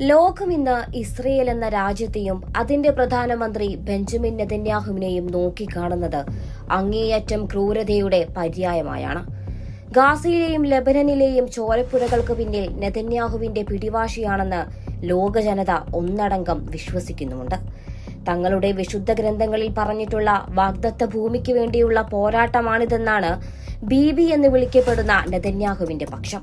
ലോകം ഇന്ന് ഇസ്രയേൽ എന്ന രാജ്യത്തെയും അതിന്റെ പ്രധാനമന്ത്രി ബെഞ്ചമിൻ നെതന്യാഹുവിനെയും നോക്കിക്കാണുന്നത് അങ്ങേയറ്റം ക്രൂരതയുടെ പര്യായമായാണ്. ഗാസയിലെയും ലെബനനിലെയും ചോരപ്പുഴകൾക്ക് പിന്നിൽ നെതന്യാഹുവിന്റെ പിടിവാശിയാണെന്ന് ലോക ജനത ഒന്നടങ്കം വിശ്വസിക്കുന്നുമുണ്ട്. തങ്ങളുടെ വിശുദ്ധ ഗ്രന്ഥങ്ങളിൽ പറഞ്ഞിട്ടുള്ള വാഗ്ദത്ത ഭൂമിക്ക് വേണ്ടിയുള്ള പോരാട്ടമാണിതെന്നാണ് ബീബി എന്ന് വിളിക്കപ്പെടുന്ന നെതന്യാഹുവിന്റെ പക്ഷം.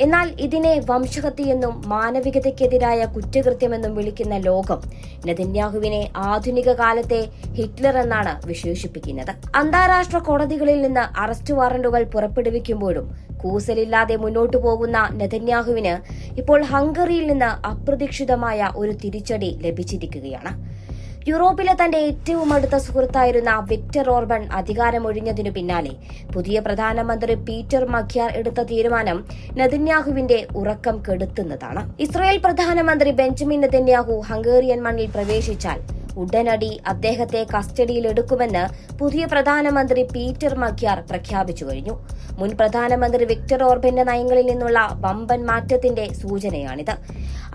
എന്നാൽ ഇതിനെ വംശഹത്യയെന്നും മാനവികതയ്ക്കെതിരായ കുറ്റകൃത്യമെന്നും വിളിക്കുന്ന ലോകം നെതന്യാഹുവിനെ ആധുനിക കാലത്തെ ഹിറ്റ്ലർ എന്നാണ് വിശേഷിപ്പിക്കുന്നത്. അന്താരാഷ്ട്ര കോടതികളിൽ നിന്ന് അറസ്റ്റ് വാറന്റുകൾ പുറപ്പെടുവിക്കുമ്പോഴും കൂസലില്ലാതെ മുന്നോട്ടു പോകുന്ന നെതന്യാഹുവിന് ഇപ്പോൾ ഹംഗറിയിൽ നിന്ന് അപ്രതീക്ഷിതമായ ഒരു തിരിച്ചടി ലഭിച്ചിരിക്കുകയാണ്. യൂറോപ്പിലെ തന്റെ ഏറ്റവും അടുത്ത സുഹൃത്തായിരുന്ന വിക്ടർ ഓർബൺ അധികാരമൊഴിഞ്ഞതിനു പിന്നാലെ പുതിയ പ്രധാനമന്ത്രി പീറ്റർ മഖ്യാർ എടുത്ത തീരുമാനം നെതന്യാഹുവിന്റെ ഉറക്കം കെടുത്തുന്നതാണ്. ഇസ്രായേൽ പ്രധാനമന്ത്രി ബെഞ്ചമിൻ നെതന്യാഹു ഹംഗേറിയൻ മണ്ണിൽ പ്രവേശിച്ചാൽ ഉടനടി അദ്ദേഹത്തെ കസ്റ്റഡിയിലെടുക്കുമെന്ന് പുതിയ പ്രധാനമന്ത്രി പീറ്റർ മഖ്യാർ പ്രഖ്യാപിച്ചു കഴിഞ്ഞു. മുൻ പ്രധാനമന്ത്രി വിക്ടർ ഓർബന്റെ നയങ്ങളിൽ നിന്നുള്ള വമ്പൻ മാറ്റത്തിന്റെ സൂചനയാണിത്.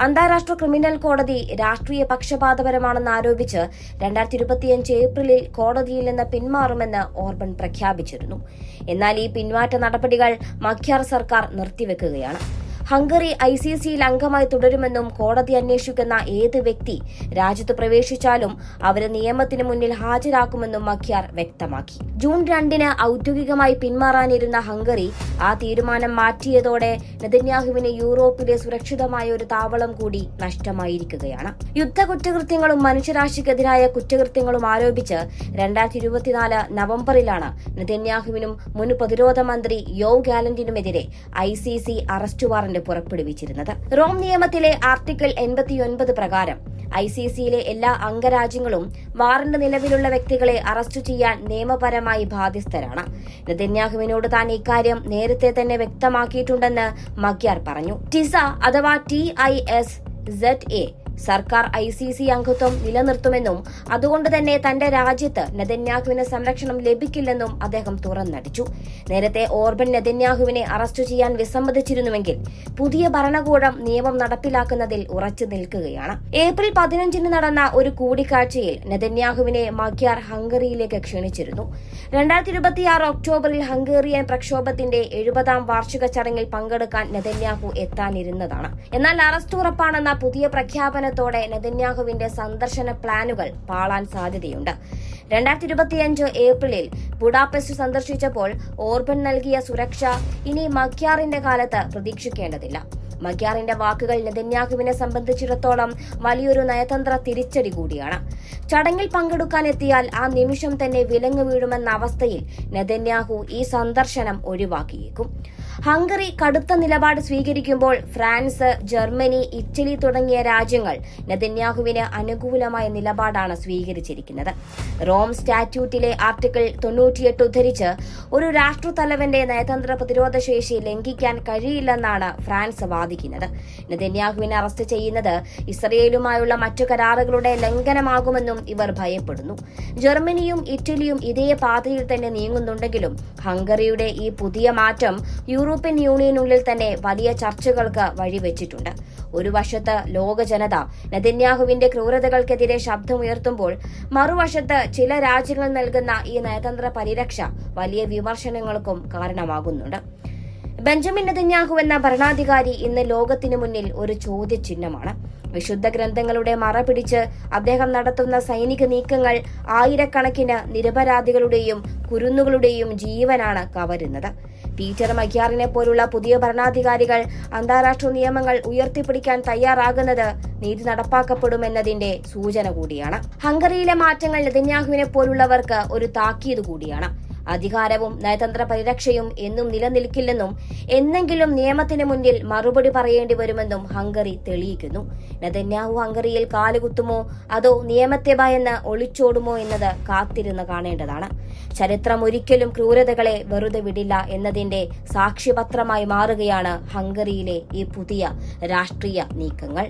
അന്താരാഷ്ട്ര ക്രിമിനൽ കോടതി രാഷ്ട്രീയ പക്ഷപാതപരമാണെന്ന് ആരോപിച്ച് 2025 ഏപ്രിലിൽ കോടതിയിൽ നിന്ന് പിന്മാറുമെന്ന് ഓർബൺ പ്രഖ്യാപിച്ചിരുന്നു. എന്നാൽ ഈ പിന്മാറ്റ നടപടികൾ മഖ്യാർ സർക്കാർ നിർത്തിവെക്കുകയാണ്. ഹംഗറി ICCയിൽ അംഗമായി തുടരുമെന്നും കോടതി അന്വേഷിക്കുന്ന ഏത് വ്യക്തി രാജ്യത്ത് പ്രവേശിച്ചാലും അവരെ നിയമത്തിന് മുന്നിൽ ഹാജരാക്കുമെന്നും മഖ്യാർ വ്യക്തമാക്കി. ജൂൺ 2 ഔദ്യോഗികമായി പിന്മാറാനിരുന്ന ഹംഗറി ആ തീരുമാനം മാറ്റിയതോടെ നെതന്യാഹുവിന് യൂറോപ്പിലെ സുരക്ഷിതമായ ഒരു താവളം കൂടി നഷ്ടമായിരിക്കുകയാണ്. യുദ്ധ കുറ്റകൃത്യങ്ങളും മനുഷ്യരാശിക്കെതിരായ കുറ്റകൃത്യങ്ങളും ആരോപിച്ച് 2024 നവംബറിലാണ് നെതന്യാഹുവിനും മുൻ പ്രതിരോധ മന്ത്രി യോവ് ഗാലന്റിനുമെതിരെ ICC അറസ്റ്റ് വാറന്റ് പുറപ്പെടുവിച്ചിരുന്നത്. റോം നിയമത്തിലെ ആർട്ടിക്കിൾ 89 പ്രകാരം ICCയിലെ എല്ലാ അംഗരാജ്യങ്ങളും വാറന്റ് നിലവിലുള്ള വ്യക്തികളെ അറസ്റ്റ് ചെയ്യാൻ നിയമപരമായി ബാധ്യസ്ഥരാണ്. നെതന്യാഹുവിനോട് താൻ ഇക്കാര്യം നേരത്തെ തന്നെ വ്യക്തമാക്കിയിട്ടുണ്ടെന്ന് മഖ്യാർ പറഞ്ഞു. ടിസ അഥവാ TISZA സർക്കാർ ICC അംഗത്വം നിലനിർത്തുമെന്നും അതുകൊണ്ട് തന്നെ തന്റെ രാജ്യത്ത് നെതന്യാഹുവിന് സംരക്ഷണം ലഭിക്കില്ലെന്നും അദ്ദേഹം തുറന്നടിച്ചു. നേരത്തെ ഓർബൻ നെതന്യാഹുവിനെ അറസ്റ്റ് ചെയ്യാൻ വിസമ്മതിച്ചിരുന്നുവെങ്കിൽ പുതിയ ഭരണകൂടം നിയമം നടപ്പിലാക്കുന്നതിൽ ഉറച്ചു നിൽക്കുകയാണ്. ഏപ്രിൽ 15 നടന്ന ഒരു കൂടിക്കാഴ്ചയിൽ നെതന്യാഹുവിനെ മഖ്യാർ ഹംഗറിയിലേക്ക് ക്ഷണിച്ചിരുന്നു. 2026 ഒക്ടോബറിൽ ഹംഗേറിയൻ പ്രക്ഷോഭത്തിന്റെ 70ാം വാർഷിക ചടങ്ങിൽ പങ്കെടുക്കാൻ നെതന്യാഹു എത്താനിരുന്നതാണ്. എന്നാൽ അറസ്റ്റ് ഉറപ്പാണെന്ന പുതിയ പ്രഖ്യാപനത്തോടെ നെതന്യാഹുവിന്റെ സന്ദർശന പ്ലാനുകൾ പാളാൻ സാധ്യതയുണ്ട്. 2025 ഏപ്രിലിൽ ബുഡാപെസ്റ്റ് സന്ദർശിച്ചപ്പോൾ ഓർബൻ നൽകിയ സുരക്ഷ ഇനി മഖ്യാറിന്റെ കാലത്ത് പ്രതീക്ഷിക്കേണ്ടതില്ല. മഖ്യാറിന്റെ വാക്കുകൾ നെതന്യാഹുവിനെ സംബന്ധിച്ചിടത്തോളം വലിയൊരു നയതന്ത്ര തിരിച്ചടി കൂടിയാണ്. ചടങ്ങിൽ പങ്കെടുക്കാനെത്തിയാൽ ആ നിമിഷം തന്നെ വിലങ്ങ് വീഴുമെന്ന അവസ്ഥയിൽ നെതന്യാഹു ഈ സന്ദർശനം ഒഴിവാക്കിയേക്കും. ഹംഗറി കടുത്ത നിലപാട് സ്വീകരിക്കുമ്പോൾ ഫ്രാൻസ്, ജർമ്മനി, ഇറ്റലി തുടങ്ങിയ രാജ്യങ്ങൾ നെതന്യാഹുവിന് അനുകൂലമായ നിലപാടാണ് സ്വീകരിച്ചിരിക്കുന്നത്. റോം സ്റ്റാറ്റ്യൂട്ടിലെ ആർട്ടിക്കിൾ 98 ഉദ്ധരിച്ച് ഒരു രാഷ്ട്രത്തലവന്റെ നയതന്ത്ര പ്രതിരോധ ശേഷി ലംഘിക്കാൻ കഴിയില്ലെന്നാണ് ഫ്രാൻസ് വാദിക്കുന്നത്. നെതന്യാഹുവിനെ അറസ്റ്റ് ചെയ്യുന്നത് ഇസ്രയേലുമായുള്ള മറ്റു കരാറുകളുടെ ലംഘനമാകുമെന്നും ഇവർ ഭയപ്പെടുന്നു. ജർമ്മനിയും ഇറ്റലിയും ഇതേ പാതയിൽ തന്നെ നീങ്ങുന്നുണ്ടെങ്കിലും ഹംഗറിയുടെ ഈ പുതിയ മാറ്റം യൂറോപ്യൻ യൂണിയനുള്ളിൽ തന്നെ വലിയ ചർച്ചകൾക്ക് വഴിവെച്ചിട്ടുണ്ട്. ഒരു വശത്ത് ലോക ജനത നെതന്യാഹുവിന്റെ ക്രൂരതകൾക്കെതിരെ ശബ്ദമുയർത്തുമ്പോൾ മറുവശത്ത് ചില രാജ്യങ്ങൾ നൽകുന്ന ഈ നയതന്ത്ര പരിരക്ഷ വലിയ വിമർശനങ്ങൾക്കും കാരണമാകുന്നുണ്ട്. ബെഞ്ചമിൻ നെതന്യാഹു എന്ന ഭരണാധികാരി ഇന്ന് ലോകത്തിനു മുന്നിൽ ഒരു ചോദ്യചിഹ്നമാണ്. വിശുദ്ധ ഗ്രന്ഥങ്ങളുടെ മറ പിടിച്ച് അദ്ദേഹം നടത്തുന്ന സൈനിക നീക്കങ്ങൾ ആയിരക്കണക്കിന് നിരപരാധികളുടെയും കുരുന്നുകളുടെയും ജീവനാണ് കവരുന്നത്. പീറ്റർ മഖ്യാറിനെ പോലുള്ള പുതിയ ഭരണാധികാരികൾ അന്താരാഷ്ട്ര നിയമങ്ങൾ ഉയർത്തിപ്പിടിക്കാൻ തയ്യാറാകുന്നത് നീതി നടപ്പാക്കപ്പെടുമെന്നതിന്റെ സൂചന കൂടിയാണ്. ഹംഗറിയിലെ മാറ്റങ്ങൾ നെതന്യാഹുവിനെ പോലുള്ളവർക്ക് ഒരു താക്കീത് കൂടിയാണ്. അധികാരവും നയതന്ത്ര പരിരക്ഷയും എന്നും നിലനിൽക്കില്ലെന്നും എന്നെങ്കിലും നിയമത്തിന് മുന്നിൽ മറുപടി പറയേണ്ടി വരുമെന്നും ഹംഗറി തെളിയിക്കുന്നു. നെതന്യാഹു ഹംഗറിയിൽ കാലുകുത്തുമോ അതോ നിയമത്തെ ഭയന്ന് ഒളിച്ചോടുമോ എന്നത് കാത്തിരുന്ന് കാണേണ്ടതാണ്. ചരിത്രം ഒരിക്കലും ക്രൂരതകളെ വെറുതെ വിടില്ല എന്നതിന്റെ സാക്ഷ്യപത്രമായി മാറുകയാണ് ഹംഗറിയിലെ ഈ പുതിയ രാഷ്ട്രീയ നീക്കങ്ങൾ.